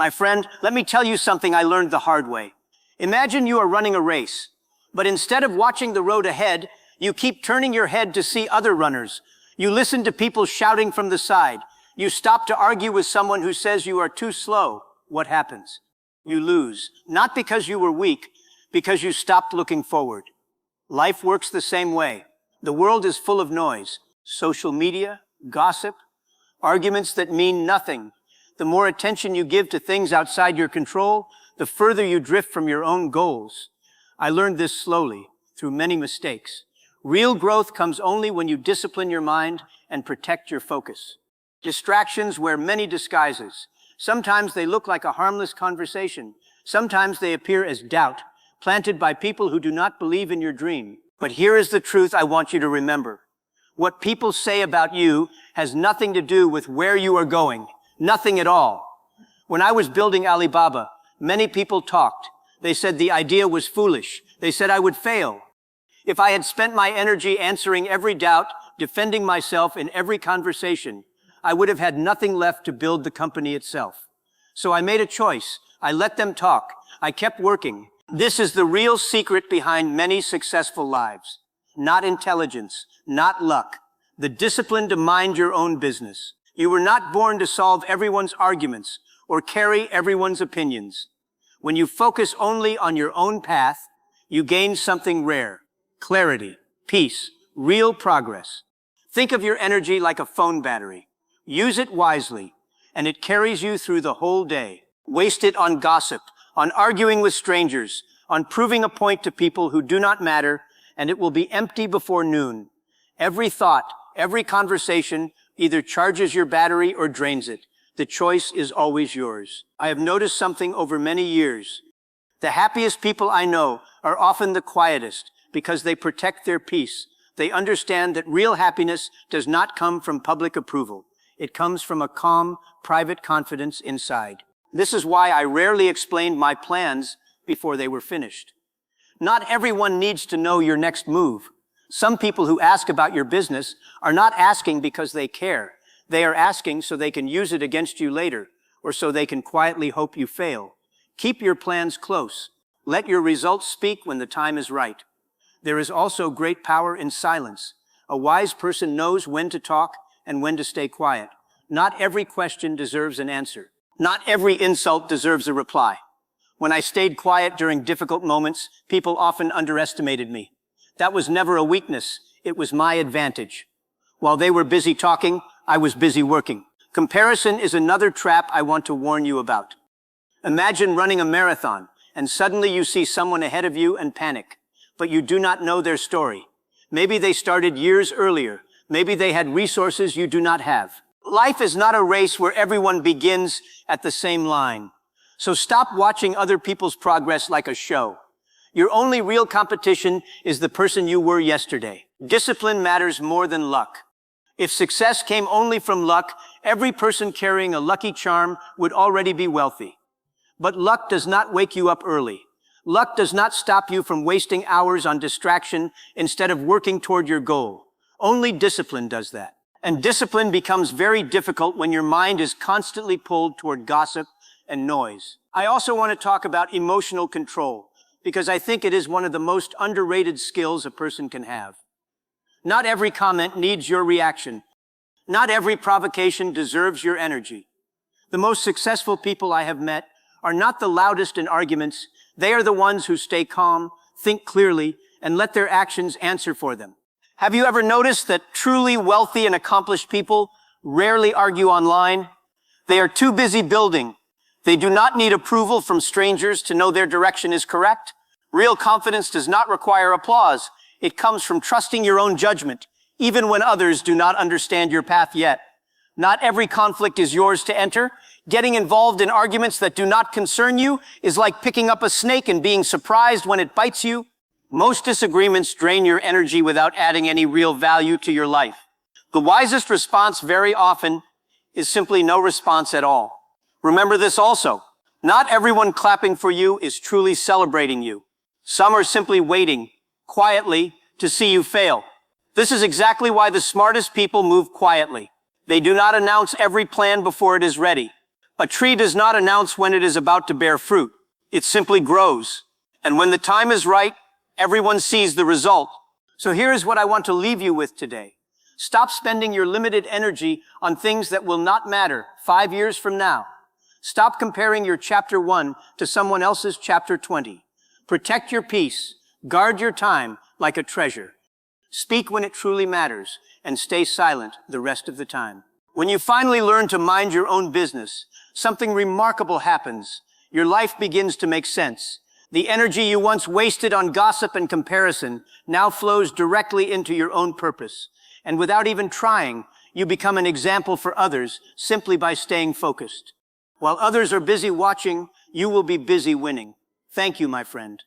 My friend, let me tell you something I learned the hard way. Imagine you are running a race, but instead of watching the road ahead, you keep turning your head to see other runners. You listen to people shouting from the side. You stop to argue with someone who says you are too slow. What happens? You lose. Not because you were weak, because you stopped looking forward. Life works the same way. The world is full of noise. Social media, gossip, arguments that mean nothing. The more attention you give to things outside your control, the further you drift from your own goals. I learned this slowly, through many mistakes. Real growth comes only when you discipline your mind and protect your focus. Distractions wear many disguises. Sometimes they look like a harmless conversation. Sometimes they appear as doubt, planted by people who do not believe in your dream. But here is the truth I want you to remember. What people say about you has nothing to do with where you are going. Nothing at all. When I was building Alibaba, many people talked. They said the idea was foolish. They said I would fail. If I had spent my energy answering every doubt, defending myself in every conversation, I would have had nothing left to build the company itself. So I made a choice. I let them talk. I kept working. This is the real secret behind many successful lives. Not intelligence, not luck. The discipline to mind your own business. You were not born to solve everyone's arguments or carry everyone's opinions. When you focus only on your own path, you gain something rare. Clarity, peace, real progress. Think of your energy like a phone battery. Use it wisely, and it carries you through the whole day. Waste it on gossip, on arguing with strangers, on proving a point to people who do not matter, and it will be empty before noon. Every thought, every conversation either charges your battery or drains it. The choice is always yours. I have noticed something over many years. The happiest people I know are often the quietest because they protect their peace. They understand that real happiness does not come from public approval. It comes from a calm, private confidence inside. This is why I rarely explained my plans before they were finished. Not everyone needs to know your next move. Some people who ask about your business are not asking because they care. They are asking so they can use it against you later, or so they can quietly hope you fail. Keep your plans close. Let your results speak when the time is right. There is also great power in silence. A wise person knows when to talk and when to stay quiet. Not every question deserves an answer. Not every insult deserves a reply. When I stayed quiet during difficult moments, people often underestimated me. That was never a weakness. It was my advantage. While they were busy talking, I was busy working. Comparison is another trap I want to warn you about. Imagine running a marathon, and suddenly you see someone ahead of you and panic. But you do not know their story. Maybe they started years earlier. Maybe they had resources you do not have. Life is not a race where everyone begins at the same line. So stop watching other people's progress like a show. Your only real competition is the person you were yesterday. Discipline matters more than luck. If success came only from luck, every person carrying a lucky charm would already be wealthy. But luck does not wake you up early. Luck does not stop you from wasting hours on distraction instead of working toward your goal. Only discipline does that. And discipline becomes very difficult when your mind is constantly pulled toward gossip and noise. I also want to talk about emotional control, because I think it is one of the most underrated skills a person can have. Not every comment needs your reaction. Not every provocation deserves your energy. The most successful people I have met are not the loudest in arguments. They are the ones who stay calm, think clearly, and let their actions answer for them. Have you ever noticed that truly wealthy and accomplished people rarely argue online? They are too busy building. They do not need approval from strangers to know their direction is correct. Real confidence does not require applause. It comes from trusting your own judgment, even when others do not understand your path yet. Not every conflict is yours to enter. Getting involved in arguments that do not concern you is like picking up a snake and being surprised when it bites you. Most disagreements drain your energy without adding any real value to your life. The wisest response very often is simply no response at all. Remember this also. Not everyone clapping for you is truly celebrating you. Some are simply waiting quietly to see you fail. This is exactly why the smartest people move quietly. They do not announce every plan before it is ready. A tree does not announce when it is about to bear fruit. It simply grows. And when the time is right, everyone sees the result. So here is what I want to leave you with today. Stop spending your limited energy on things that will not matter 5 years from now. Stop comparing your chapter 1 to someone else's chapter 20. Protect your peace. Guard your time like a treasure. Speak when it truly matters and stay silent the rest of the time. When you finally learn to mind your own business, something remarkable happens. Your life begins to make sense. The energy you once wasted on gossip and comparison now flows directly into your own purpose. And without even trying, you become an example for others simply by staying focused. While others are busy watching, you will be busy winning. Thank you, my friend.